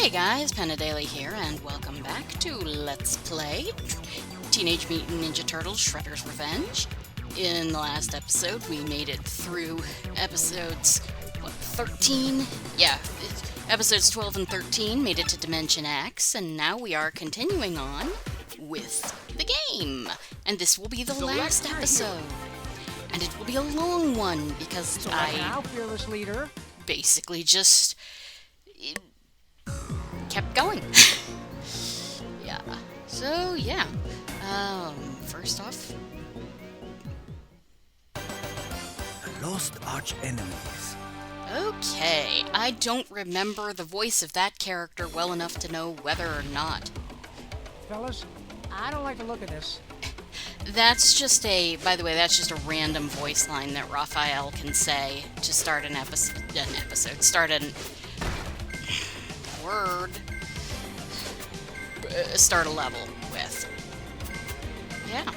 Hey guys, Penadaily here, and welcome back to Let's Play Teenage Mutant Ninja Turtles Shredder's Revenge. In the last episode, we made it through episodes, 13? Yeah, episodes 12 and 13 made it to Dimension X, and now we are continuing on with the game. And this will be the last episode. And it will be a long one, because now, fearless leader, basically just kept going. Yeah. So, yeah. First off, lost arch enemies. Okay, I don't remember the voice of that character well enough to know whether or not. fellas, I don't like the look of this. That's just by the way, that's just a random voice line that Raphael can say to start start a level with. Yeah.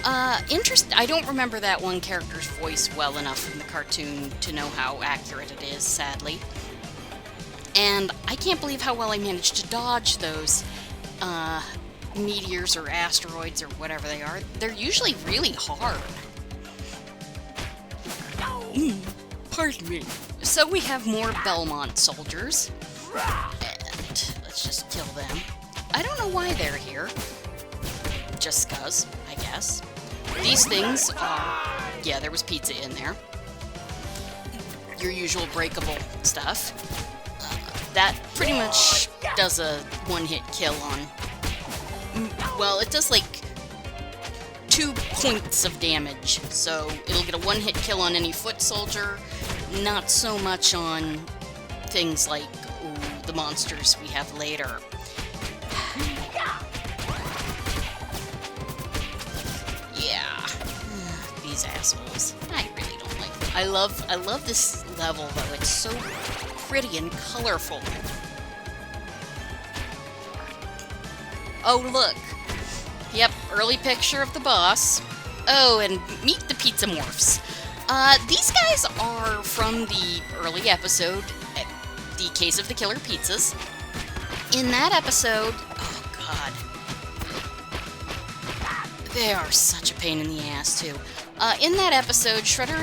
I don't remember that one character's voice well enough from the cartoon to know how accurate it is, sadly. And I can't believe how well I managed to dodge those, meteors or asteroids or whatever they are. They're usually really hard. Pardon me. So we have more Belmont soldiers. And let's just kill them. I don't know why they're here. Just 'cause, I guess. These things are... Yeah, there was pizza in there. Your usual breakable stuff. That pretty much does a one-hit kill on... Well, it does like 2 points of damage, so it'll get a one-hit kill on any foot soldier, not so much on things like the monsters we have later. Yeah, these assholes. I really don't like them. I love this level though. It's so pretty and colorful. Oh, look. Yep, early picture of the boss. Oh, and meet the Pizza Morphs. These guys are from the early episode, The Case of the Killer Pizzas. In that episode... Oh, God. They are such a pain in the ass, too. In that episode, Shredder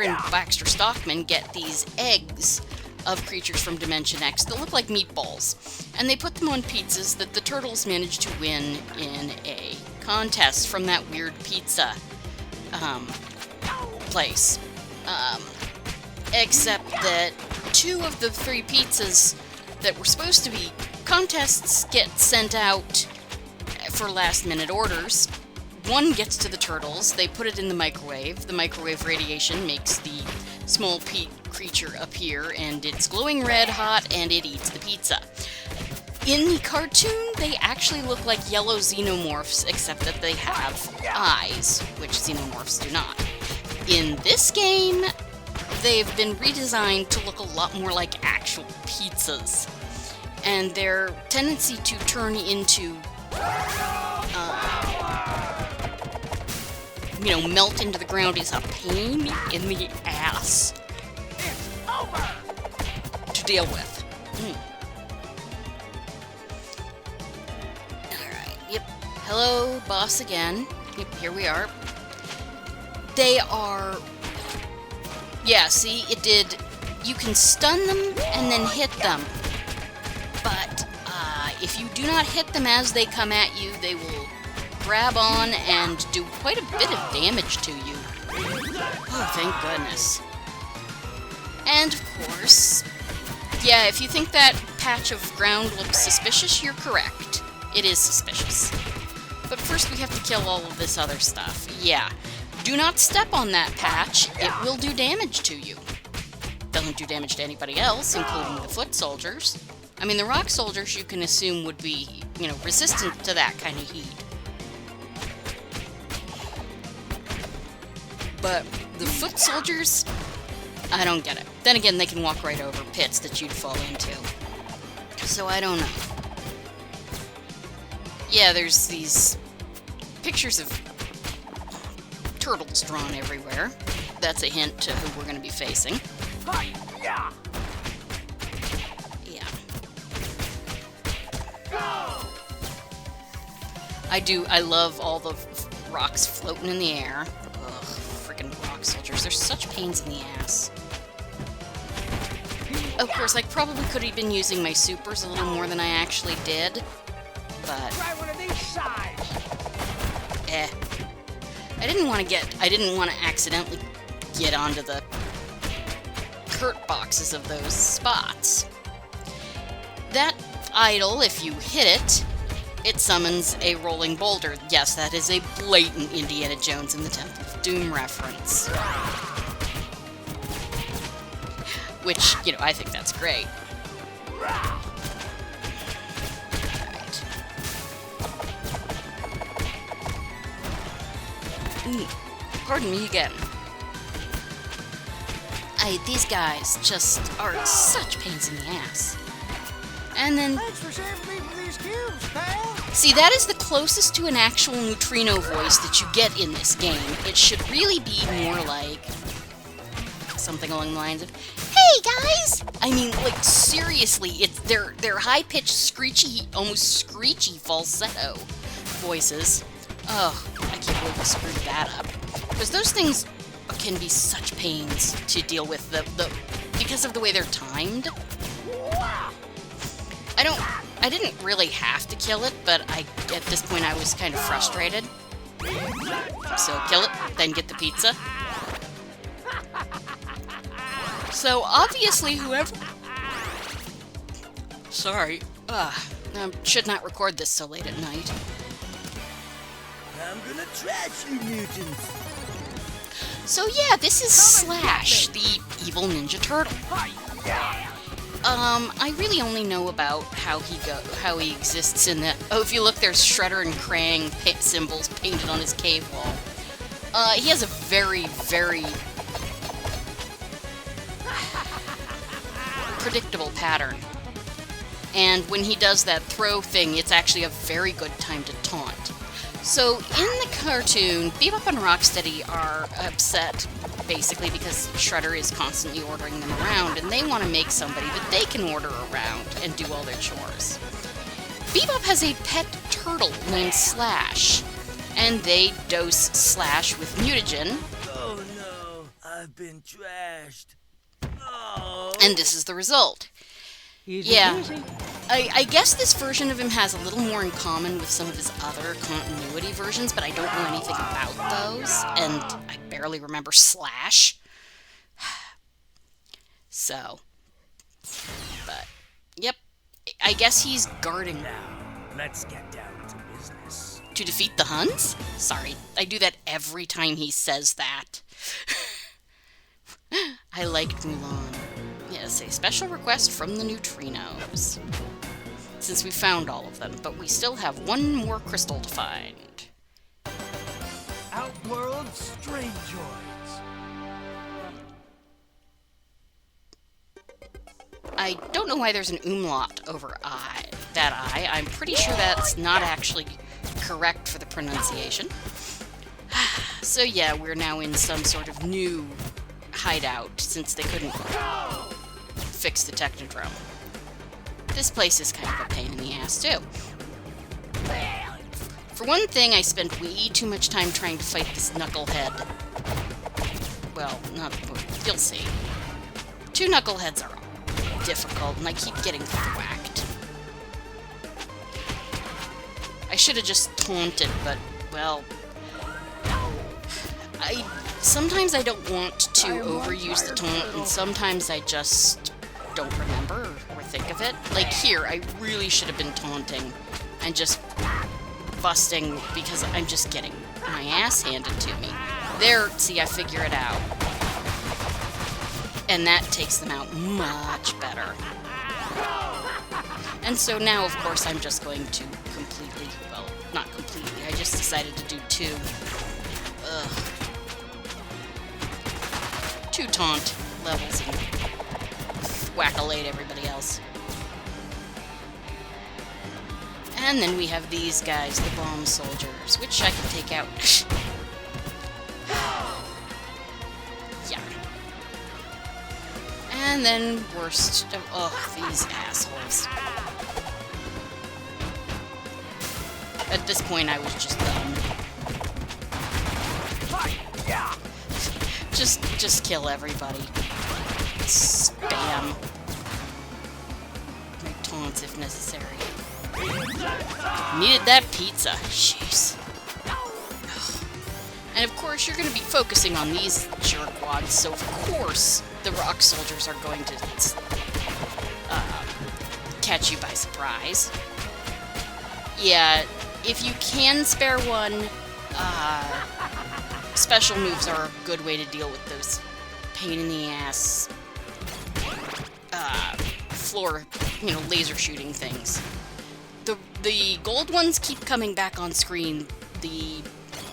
and Baxter Stockman get these eggs of creatures from Dimension X that look like meatballs. And they put them on pizzas that the Turtles managed to win in a contest from that weird pizza place. Except that 2 of the 3 pizzas that were supposed to be contests get sent out for last-minute orders. One gets to the Turtles, they put it in the microwave radiation makes the small creature appear, and it's glowing red hot, and it eats the pizza. In the cartoon, they actually look like yellow Xenomorphs, except that they have eyes, which Xenomorphs do not. In this game, they've been redesigned to look a lot more like actual pizzas. And their tendency to turn into, melt into the ground is a pain in the ass to deal with. Alright, yep. Hello, boss again. Yep, here we are. They are... Yeah, see, it did... You can stun them and then hit them. But, if you do not hit them as they come at you, they will grab on and do quite a bit of damage to you. Oh, thank goodness. And, of course... Yeah, if you think that patch of ground looks suspicious, you're correct. It is suspicious. But first we have to kill all of this other stuff. Yeah. Do not step on that patch. It will do damage to you. Doesn't do damage to anybody else, including the foot soldiers. I mean, the rock soldiers you can assume would be, resistant to that kind of heat. But the foot soldiers... I don't get it. Then again, they can walk right over pits that you'd fall into. So I don't know. Yeah, there's these pictures of turtles drawn everywhere. That's a hint to who we're going to be facing. Yeah. I love all the rocks floating in the air. Ugh, freaking rock soldiers. They're such pains in the ass. Of course, I probably could have been using my supers a little more than I actually did, but... Try one of these sides. I didn't want to accidentally get onto the hurt boxes of those spots. That idol, if you hit it, it summons a rolling boulder. Yes, that is a blatant Indiana Jones and the Temple of Doom reference. Which, you know, I think that's great. Right. Pardon me again. These guys just are such pains in the ass. And then... Thanks for saving me from these cubes, pal. See, that is the closest to an actual neutrino voice that you get in this game. It should really be more like... something along the lines of, "Hey, guys!" I mean, like, seriously, it's their high-pitched, screechy, almost screechy falsetto voices. Oh, I can't believe I screwed that up. Because those things can be such pains to deal with because of the way they're timed. I didn't really have to kill it, but at this point I was kind of frustrated. So kill it, then get the pizza. So obviously whoever... Sorry. I should not record this so late at night. I'm gonna trash you, mutants. So yeah, this is Slash, the evil Ninja Turtle. I really only know about how he exists in the... Oh, if you look, there's Shredder and Krang symbols painted on his cave wall. He has a very, very predictable pattern. And when he does that throw thing, it's actually a very good time to taunt. So, in the cartoon, Bebop and Rocksteady are upset, basically, because Shredder is constantly ordering them around, and they want to make somebody that they can order around and do all their chores. Bebop has a pet turtle named Slash, and they dose Slash with mutagen. Oh no, I've been trashed. Oh. And this is the result. Easy, Yeah. easy. I guess this version of him has a little more in common with some of his other continuity versions, but I don't know anything about those, and I barely remember Slash. So, but, yep, I guess he's guarding Now, let's get down to business. to defeat the Huns? Sorry, I do that every time he says that. I liked Mulan. Yes, a special request from the neutrinos. Since we found all of them, but we still have one more crystal to find. Outworld Strangeoids. I don't know why there's an umlaut over I. That I. I'm pretty sure that's not actually correct for the pronunciation. So yeah, we're now in some sort of new hideout, since they couldn't fix the Technodrome. This place is kind of a pain in the ass, too. For one thing, I spent way too much time trying to fight this knucklehead. Well, you'll see. 2 knuckleheads are difficult, and I keep getting whacked. I should have just taunted, but, well... Sometimes I don't want to overuse the taunt, and sometimes I just don't remember or think of it. Like here, I really should have been taunting and just busting because I'm just getting my ass handed to me. There, see, I figure it out. And that takes them out much better. And so now, of course, I'm just going to completely, well, not completely, I just decided to do 2. Ugh. 2 taunt levels and whack-a-late everybody else. And then we have these guys, the bomb soldiers, which I can take out. Yeah. And then worst of... Oh, these assholes. At this point, I was just done. Just kill everybody. Spam. Make taunts if necessary. Needed that pizza. Jeez. And of course, you're going to be focusing on these jerkwads, so of course, the rock soldiers are going to catch you by surprise. Yeah, if you can spare one, special moves are a good way to deal with those pain-in-the-ass floor, laser shooting things. The gold ones keep coming back on screen. The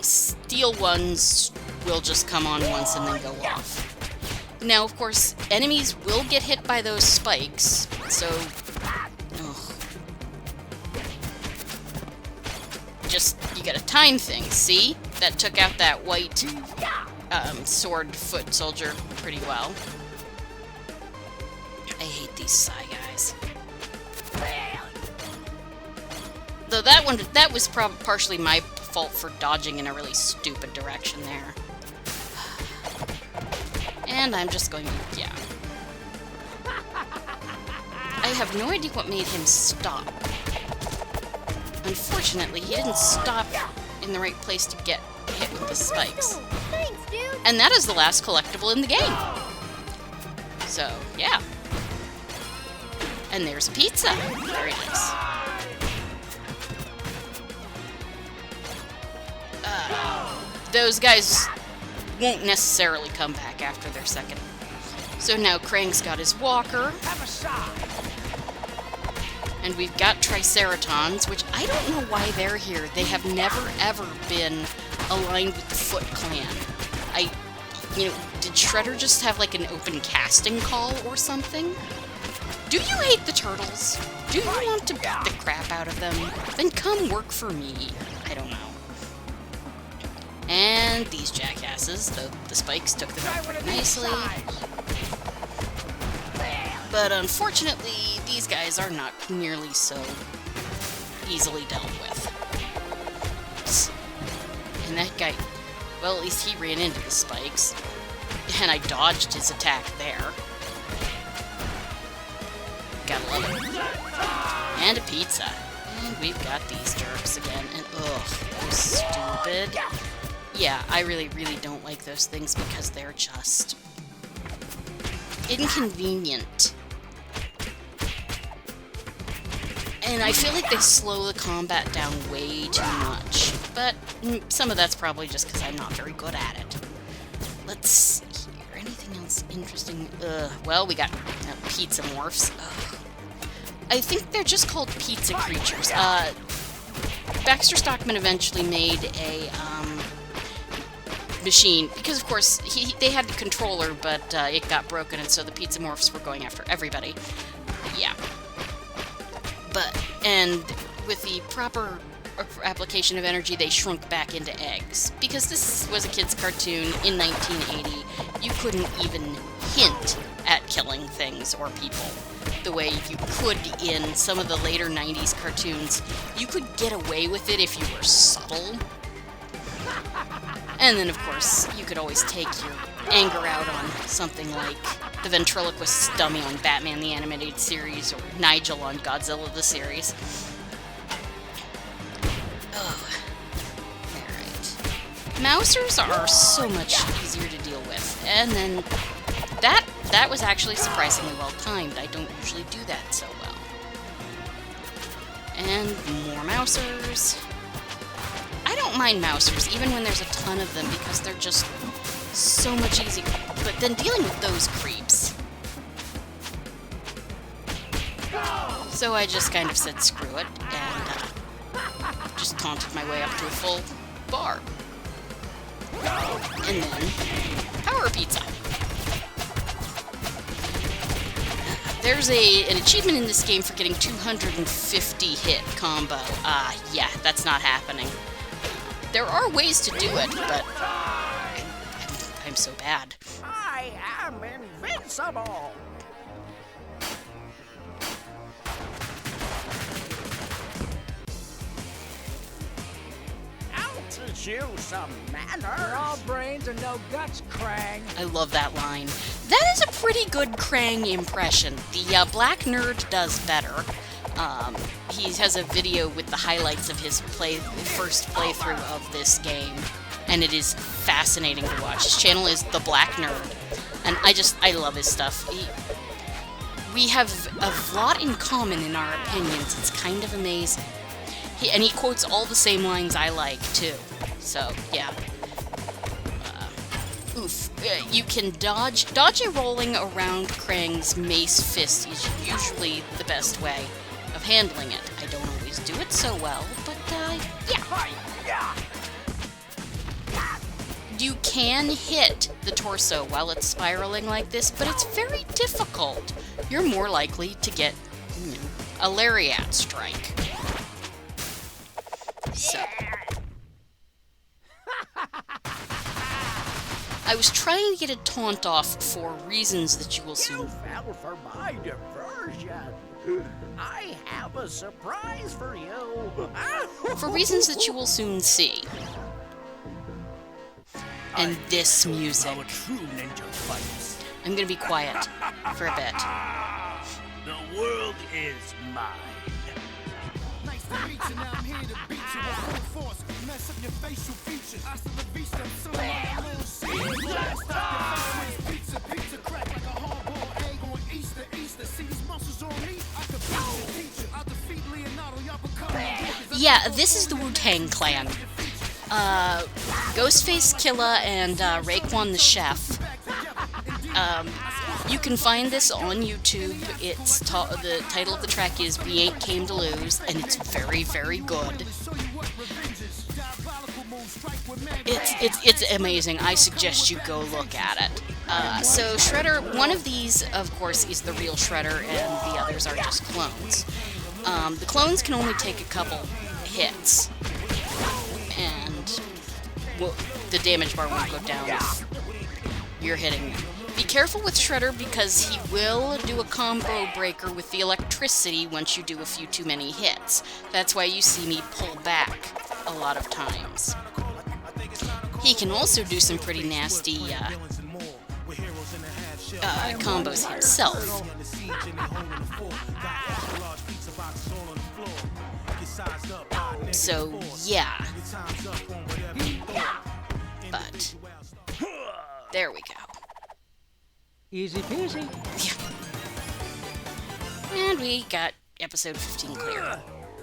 steel ones will just come on once and then go off. Now, of course, enemies will get hit by those spikes, so... you gotta time things, see? That took out that white sword foot soldier pretty well. I hate these Psy guys. Though that was partially my fault for dodging in a really stupid direction there. And I'm just going to, yeah. I have no idea what made him stop. Unfortunately, he didn't stop in the right place to get hit with the spikes. Thanks, dude. And that is the last collectible in the game. So, yeah. And there's pizza. Very nice. Those guys won't necessarily come back after their second. So now Krang's got his walker. Have a shot. And we've got Triceratons, which I don't know why they're here. They have never, ever been aligned with the Foot Clan. Did Shredder just have, like, an open casting call or something? Do you hate the turtles? Do you want to beat the crap out of them? Then come work for me. I don't know. And these jackasses, the spikes took them out pretty nicely. But unfortunately, these guys are not nearly so easily dealt with. And that guy, well, at least he ran into the spikes. And I dodged his attack there. Gotta love it. And a pizza. And we've got these jerks again. And ugh, those stupid. Yeah, I really, really don't like those things because they're just inconvenient. And I feel like they slow the combat down way too much. But some of that's probably just because I'm not very good at it. Let's see here. Anything else interesting? Well, we got pizza morphs. I think they're just called pizza creatures. Baxter Stockman eventually made a machine, because of course they had the controller, but it got broken, and so the pizza morphs were going after everybody. Yeah. And with the proper application of energy, they shrunk back into eggs. Because this was a kid's cartoon in 1980, you couldn't even hint at killing things or people the way you could in some of the later 90s cartoons. You could get away with it if you were subtle. And then, of course, you could always take your anger out on something like the ventriloquist dummy on Batman the Animated Series, or Nigel on Godzilla the series. Oh. Alright. Mousers are so much easier to deal with. And then, that was actually surprisingly well timed. I don't usually do that so well. And more mousers. I don't mind mousers, even when there's a ton of them, because they're just so much easier. But then dealing with those creeps. So I just kind of said screw it, and just taunted my way up to a full bar. And then, power pizza. There's an achievement in this game for getting 250 hit combo. Yeah, that's not happening. There are ways to do it, but I'm so bad. I am invincible. teach you some manners. You're all brains and no guts, Krang. I love that line. That is a pretty good Krang impression. The Black Nerd does better. He has a video with the highlights of his first playthrough of this game, and it is fascinating to watch. His channel is The Black Nerd, and I love his stuff. We have a lot in common in our opinions. It's kind of amazing. He quotes all the same lines I like, too. So, yeah. You can dodge. Dodging rolling around Krang's mace fist is usually the best way of handling it. I don't always do it so well, but, yeah. You can hit the torso while it's spiraling like this, but it's very difficult. You're more likely to get, a lariat strike. So. I was trying to get a taunt off for reasons that you will soon... You fell for my diversion. I have a surprise for you. For reasons that you will soon see. And this music. Our true ninja fights. I'm gonna be quiet for a bit. The world is mine. Nice to meet you, now I'm here to beat you with full force. Mess up your facial features. I still the beast, I'm some of my little seeds. Blast out your face with pizza, pizza crack like a hard-boiled egg on Easter, Easter. See these muscles on me? I could beat your teacher. I'll defeat Leonardo, y'all become Yeah, this is the WuTang Clan. Ghostface Killa and Raekwon the Chef. You can find this on YouTube. It's the title of the track is "We Ain't Came to Lose," and it's very, very good. It's amazing. I suggest you go look at it. So Shredder, one of these, of course, is the real Shredder, and the others are just clones. The clones can only take a couple hits, and the damage bar won't go down if you're hitting them. Be careful with Shredder because he will do a combo breaker with the electricity once you do a few too many hits. That's why you see me pull back a lot of times. He can also do some pretty nasty combos himself. So, yeah. But, there we go. Easy peasy. Yeah. And we got episode 15 clear.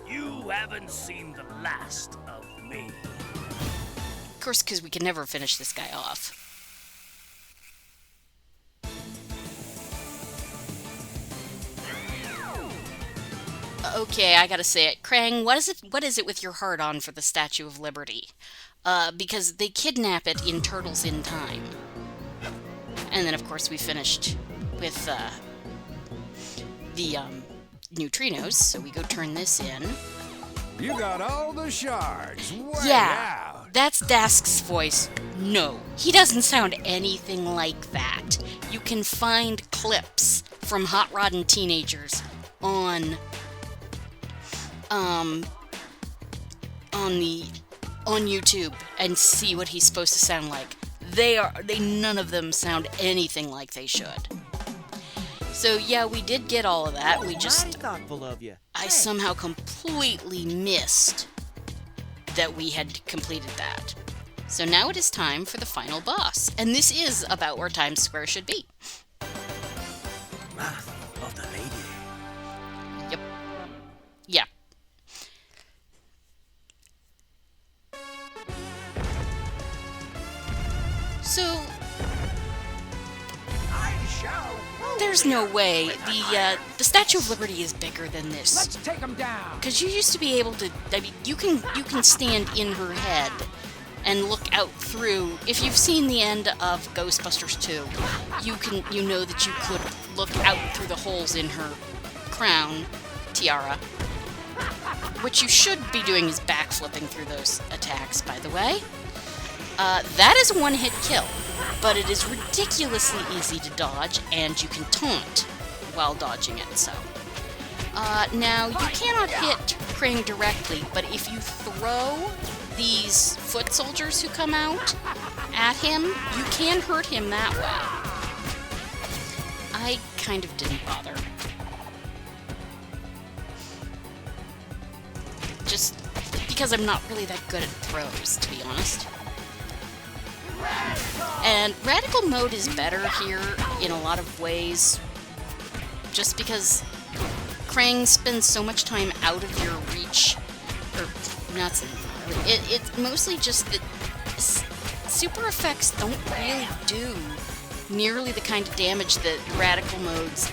You haven't seen the last of me. Of course, because we can never finish this guy off. Okay, I gotta say it. Krang, what is it with your heart on for the Statue of Liberty? Because they kidnap it in Turtles in Time. And then, of course, we finished with the neutrinos, so we go turn this in. You got all the shards. Way Yeah, out. that's Dask's voice. No, he doesn't sound anything like that. You can find clips from Hot Rod and Teenagers on YouTube and see what he's supposed to sound like. None of them sound anything like they should. So yeah, we did get all of that. We just thoughtful of you. I somehow completely missed that we had completed that. So now it is time for the final boss, and this is about where Times Square should be. Wrath of the Lady. Yep. Yeah. So there's no way the Statue of Liberty is bigger than this. Let's take him down. Because you used to be able to, I mean, you can stand in her head and look out through. If you've seen the end of Ghostbusters 2, you know that you could look out through the holes in her crown, tiara. What you should be doing is backflipping through those attacks, by the way. That is a one-hit kill, but it is ridiculously easy to dodge, and you can taunt while dodging it, so. Now, you cannot hit Krang directly, but if you throw these foot soldiers who come out at him, you can hurt him that way. I kind of didn't bother. Just because I'm not really that good at throws, to be honest. And Radical Mode is better here in a lot of ways, just because Krang spends so much time out of your reach, or not so much. It's mostly just that super effects don't really do nearly the kind of damage that Radical Mode's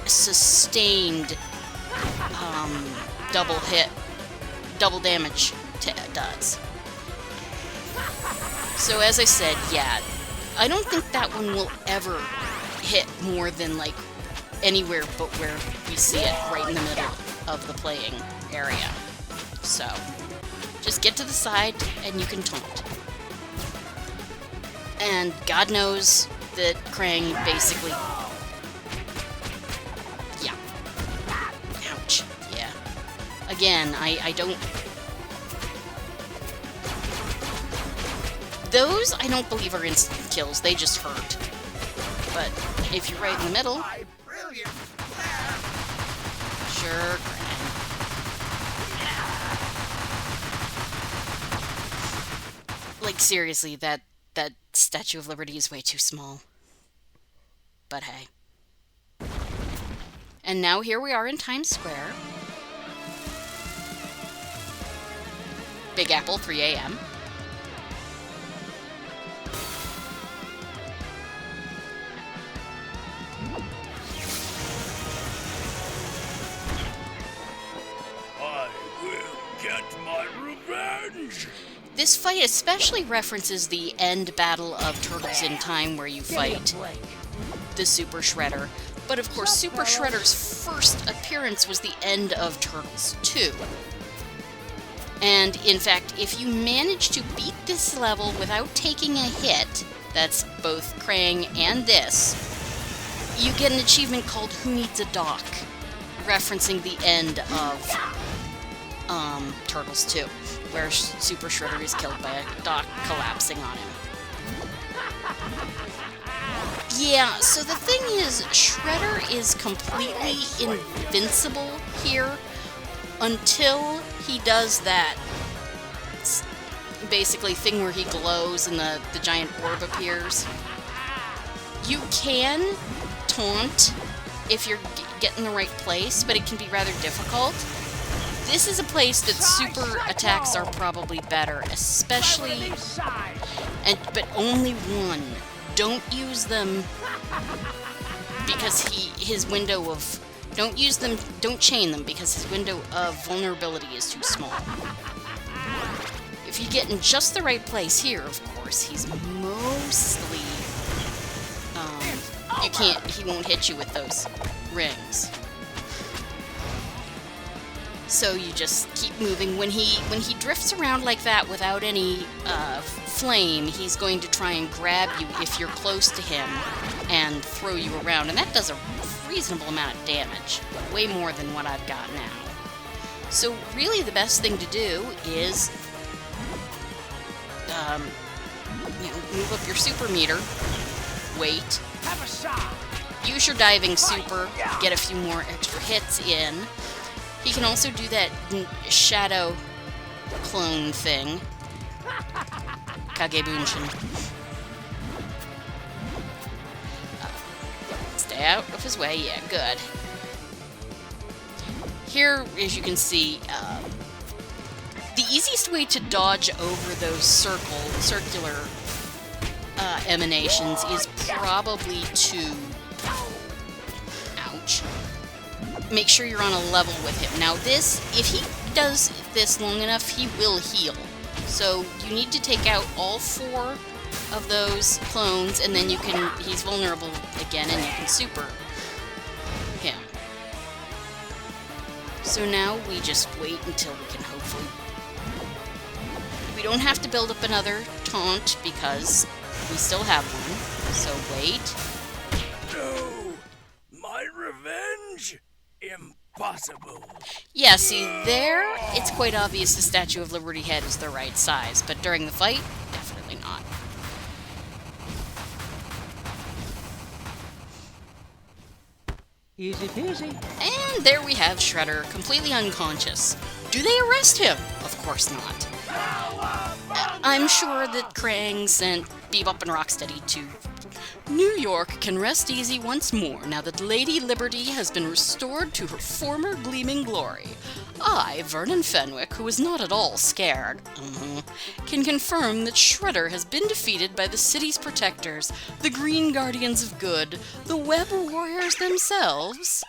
sustained double damage does. So as I said, yeah, I don't think that one will ever hit more than like anywhere but where we see it, right in the middle of the playing area. So just get to the side and you can taunt. And God knows that Krang basically... Yeah. Ouch. Yeah. Again, I don't... Those, I don't believe are instant kills. They just hurt. But if you're right in the middle... Sure, Krang. Like, seriously, that Statue of Liberty is way too small. But hey. And now here we are in Times Square. Big Apple, 3 a.m. I will get my revenge! This fight especially references the end battle of Turtles in Time, where you fight the Super Shredder. But of course, Super Shredder's first appearance was the end of Turtles 2. And in fact, if you manage to beat this level without taking a hit, that's both Krang and this, you get an achievement called Who Needs a Dock, referencing the end of Turtles 2, where Super Shredder is killed by a dock collapsing on him. Yeah, so the thing is, Shredder is completely invincible here until he does that basically thing where he glows and the giant orb appears. You can taunt if you're getting the right place, but it can be rather difficult. This is a place that super attacks are probably better, especially, but only one. Don't use them because his window of, don't chain them because his window of vulnerability is too small. If you get in just the right place here, of course, he's mostly, he won't hit you with those rings. So you just keep moving. When he drifts around like that without any flame, he's going to try and grab you if you're close to him and throw you around. And that does a reasonable amount of damage, way more than what I've got now. So really the best thing to do is move up your super meter, wait, use your diving super, get a few more extra hits in. He can also do that shadow clone thing. Kagebunshin. Stay out of his way. Yeah, good. Here, as you can see, the easiest way to dodge over those circular emanations is probably to... Ouch. Make sure you're on a level with him. Now this, if he does this long enough, he will heal. So you need to take out all 4 of those clones, and then he's vulnerable again, and you can super him. So now we just wait until we can hopefully... We don't have to build up another taunt because we still have one. So wait. No! My revenge? possible. Yeah, see, there, it's quite obvious the Statue of Liberty head is the right size, but during the fight, definitely not. Easy peasy. And there we have Shredder, completely unconscious. Do they arrest him? Of course not. I'm sure that Krang sent Bebop and Rocksteady to New York can rest easy once more now that Lady Liberty has been restored to her former gleaming glory. I, Vernon Fenwick, who is not at all scared, can confirm that Shredder has been defeated by the city's protectors, the Green Guardians of Good, the Web Warriors themselves,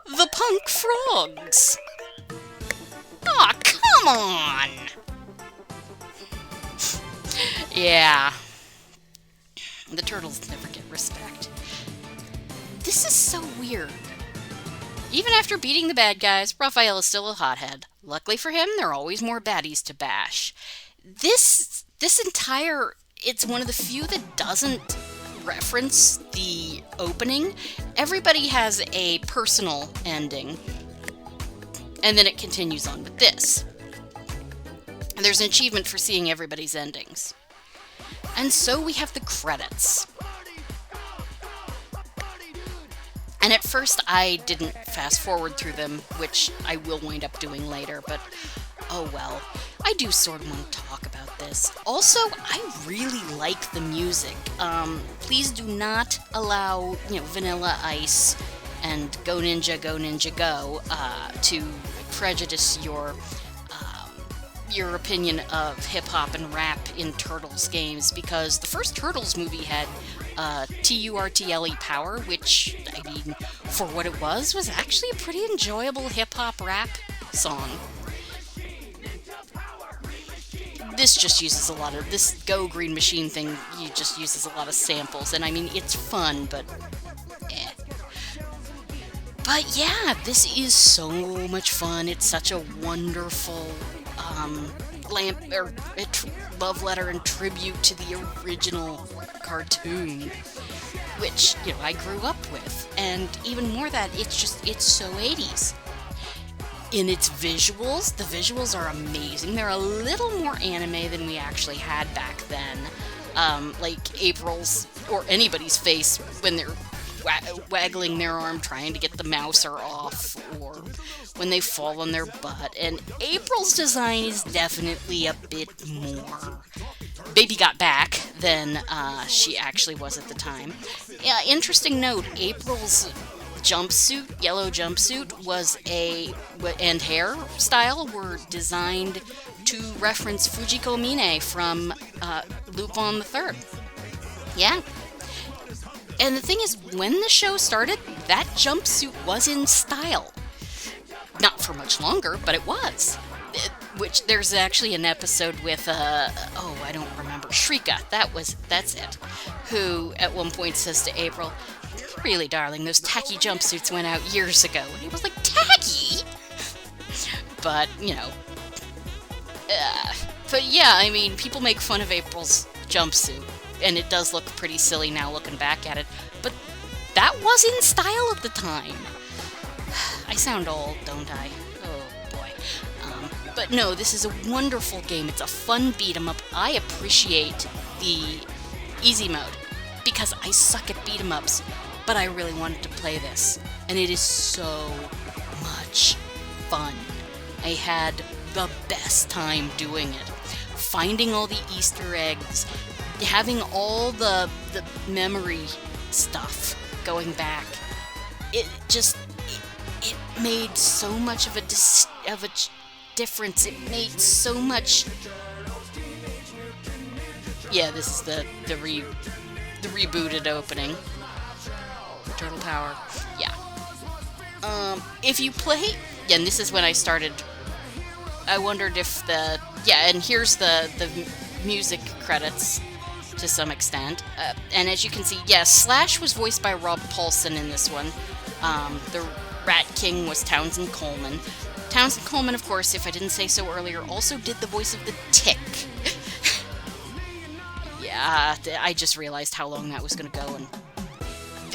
the Punk Frogs. Aw, come on! Yeah. The turtles never get respect. This is so weird. Even after beating the bad guys, Raphael is still a hothead. Luckily for him, there are always more baddies to bash. This entire... It's one of the few that doesn't reference the opening. Everybody has a personal ending. And then it continues on with this. And there's an achievement for seeing everybody's endings. And so we have the credits. And at first I didn't fast forward through them, which I will wind up doing later, but oh well. I do sort of want to talk about this. Also, I really like the music. Please do not allow, Vanilla Ice and Go Ninja, Go Ninja, Go to prejudice your opinion of hip-hop and rap in Turtles games, because the first Turtles movie had TURTLE Power, which, I mean, for what it was actually a pretty enjoyable hip-hop rap song. This just uses a lot of, this Go Green Machine thing, just uses a lot of samples, and I mean, it's fun, but eh. But yeah, this is so much fun. It's such a wonderful love letter and tribute to the original cartoon, which, I grew up with. And even more that, it's so 80s. In its visuals, the visuals are amazing. They're a little more anime than we actually had back then. Like April's, or anybody's face when they're waggling their arm trying to get the mouser off, or when they fall on their butt. And April's design is definitely a bit more Baby got back than she actually was at the time. Yeah, interesting note, April's jumpsuit, yellow jumpsuit, and hairstyle were designed to reference Fujiko Mine from Lupin the Third. Yeah. And the thing is, when the show started, that jumpsuit was in style. Not for much longer, but it was. Which, there's actually an episode with, I don't remember, Shrika, that's it, who at one point says to April, "Really, darling, those tacky jumpsuits went out years ago." And he was like, "Tacky?" But, but yeah, I mean, people make fun of April's jumpsuit, and it does look pretty silly now looking back at it, but that was in style at the time. I sound old, don't I? Oh boy. But no, this is a wonderful game. It's a fun beat-em-up. I appreciate the easy mode, because I suck at beat-em-ups, but I really wanted to play this, and it is so much fun. I had the best time doing it. Finding all the Easter eggs, having all the memory stuff going back. It made so much of a difference. It made so much. Yeah, this is the rebooted opening. Turtle Power. Yeah. If you play, and this is when I started. I wondered if and here's the music credits to some extent. And as you can see, yes, Slash was voiced by Rob Paulson in this one. The Rat King was Townsend Coleman. Townsend Coleman, of course, if I didn't say so earlier, also did the voice of the Tick. Yeah, I just realized how long that was going to go. And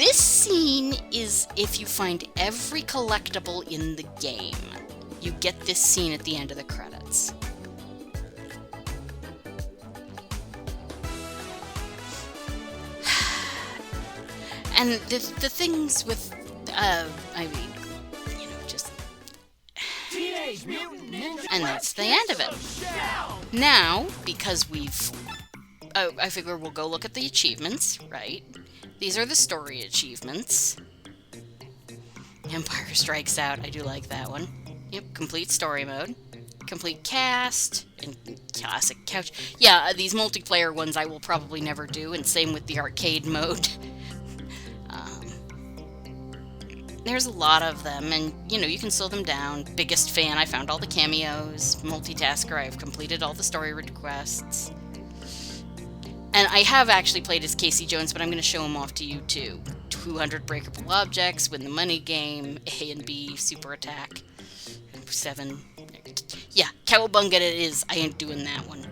This scene is if you find every collectible in the game. You get this scene at the end of the credits. And the things with, I mean, you know, just... And that's the end of it. Now, because we've... I figure we'll go look at the achievements, right? These are the story achievements. Empire Strikes Out, I do like that one. Yep, complete story mode. Complete cast, and classic couch. Yeah, these multiplayer ones I will probably never do, and same with the arcade mode. There's a lot of them, and, you know, you can slow them down. Biggest fan, I found all the cameos. Multitasker, I've completed all the story requests. And I have actually played as Casey Jones, but I'm going to show him off to you, too. 200 breakable objects, win the money game, A and B, super attack. 7. Yeah, cowabunga it is. I ain't doing that one.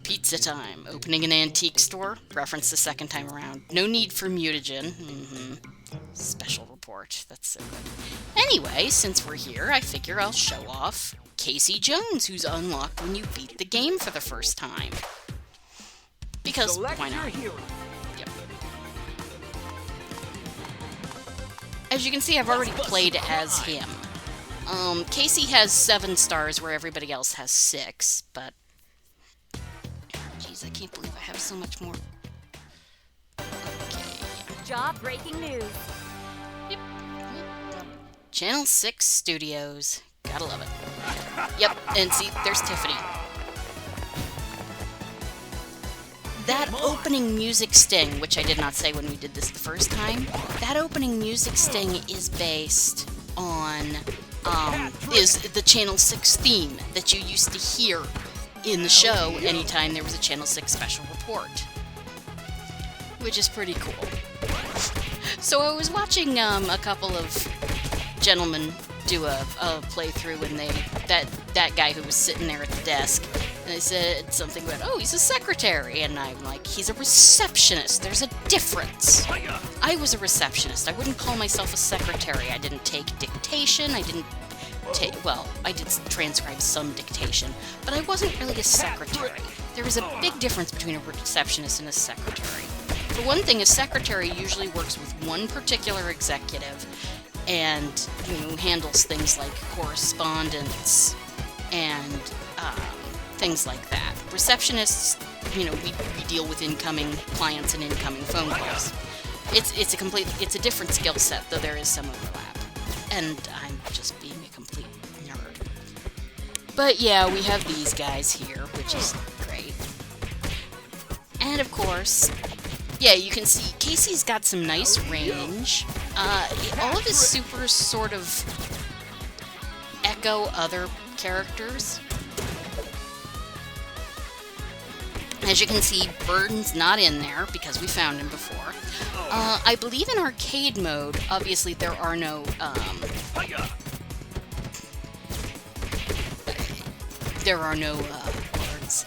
Pizza time. Opening an antique store. Reference the second time around. No need for mutagen. Special report. That's so good. Anyway, since we're here, I figure I'll show off Casey Jones, who's unlocked when you beat the game for the first time. Because why not? Yep. As you can see, I've already played as him. Casey has 7 stars where everybody else has 6, but... Jeez, I can't believe I have so much more. Okay. Jaw-breaking news. Yep. Channel 6 Studios. Gotta love it. Yep, and see, there's Tiffany. That opening music sting, which I did not say when we did this the first time, that opening music sting is based on, is the Channel 6 theme that you used to hear in the show anytime there was a Channel 6 special report. Which is pretty cool. So I was watching a couple of gentlemen do a playthrough, and that guy who was sitting there at the desk, and they said something about, oh, he's a secretary, and I'm like, he's a receptionist. There's a difference. I was a receptionist. I wouldn't call myself a secretary. I didn't take dictation. I didn't take, well, I did transcribe some dictation, but I wasn't really a secretary. There is a big difference between a receptionist and a secretary. For one thing, a secretary usually works with one particular executive and, you know, handles things like correspondence and things like that. Receptionists, you know, we deal with incoming clients and incoming phone calls. It's a different skill set, though there is some overlap. And I'm just being a complete nerd. But yeah, we have these guys here, which is great. And of course, yeah, you can see Casey's got some nice range. All of his supers sort of echo other characters. As you can see, Burden's not in there because we found him before. I believe in arcade mode, obviously there are no, words.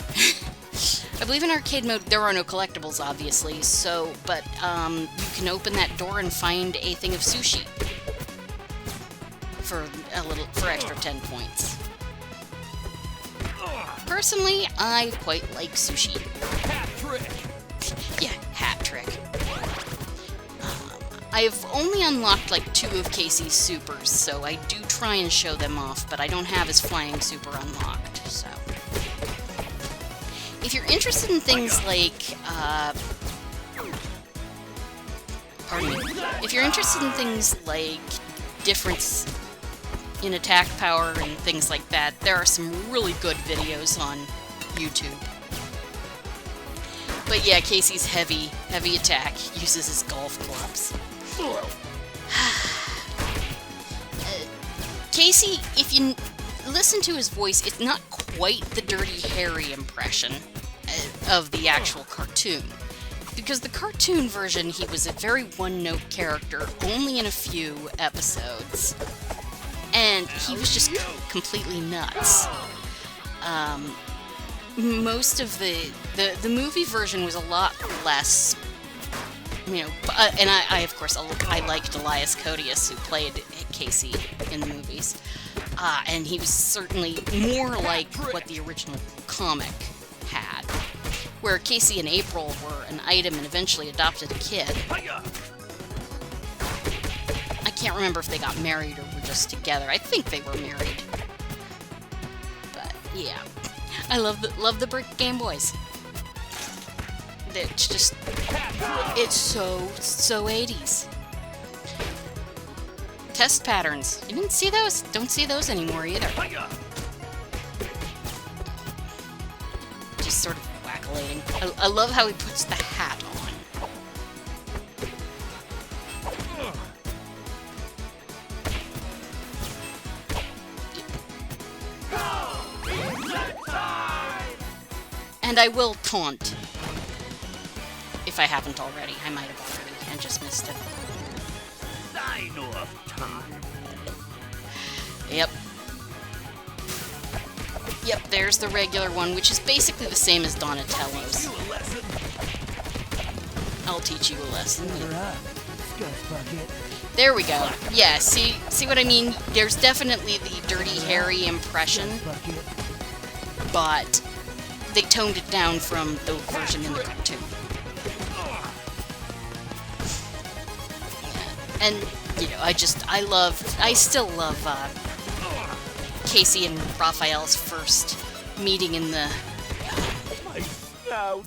I believe in arcade mode there are no collectibles, obviously, so, but, you can open that door and find a thing of sushi. For extra 10 points. Personally, I quite like sushi. Hat trick. Yeah, hat trick. I've only unlocked like 2 of Casey's supers, so I do try and show them off, but I don't have his flying super unlocked, so. If you're interested in things like, pardon me. If you're interested in things like difference in attack power and things like that, there are some really good videos on YouTube. But yeah, Casey's heavy attack uses his golf clubs. Casey, if you listen to his voice, it's not quite the Dirty Harry impression of the actual cartoon. Because the cartoon version, he was a very one-note character, only in a few episodes. And he was just completely nuts. Most of the movie version was a lot less You know, and I of course, I liked Elias Koteas, who played Casey in the movies. And he was certainly more like what the original comic had, where Casey and April were an item and eventually adopted a kid. I can't remember if they got married or were just together. I think they were married. But yeah, I love the brick Game Boys. It's just, it's so 80s. Test patterns. You didn't see those? Don't see those anymore either. Just sort of wackalating. I love how he puts the hat on. And I will taunt. If I haven't already. I might have already and just missed it. I know of time. Yep. Yep, there's the regular one, which is basically the same as Donatello's. I'll teach you a lesson. There we go. Yeah, see what I mean? There's definitely the Dirty Harry impression, but they toned it down from the version in the cartoon. And, you know, I still love Casey and Raphael's first meeting in the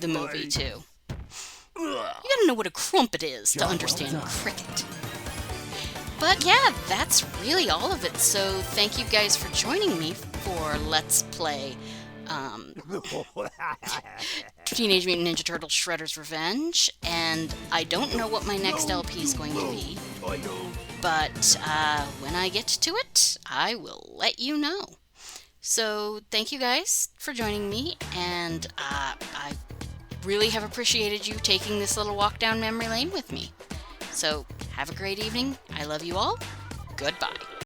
movie, too. You gotta know what a crumpet is to understand cricket. But yeah, that's really all of it, so thank you guys for joining me for Let's Play Teenage Mutant Ninja Turtles Shredder's Revenge, and I don't know what my next LP is going to be, but when I get to it, I will let you know. So thank you guys for joining me, and I really have appreciated you taking this little walk down memory lane with me. So have a great evening. I love you all. Goodbye.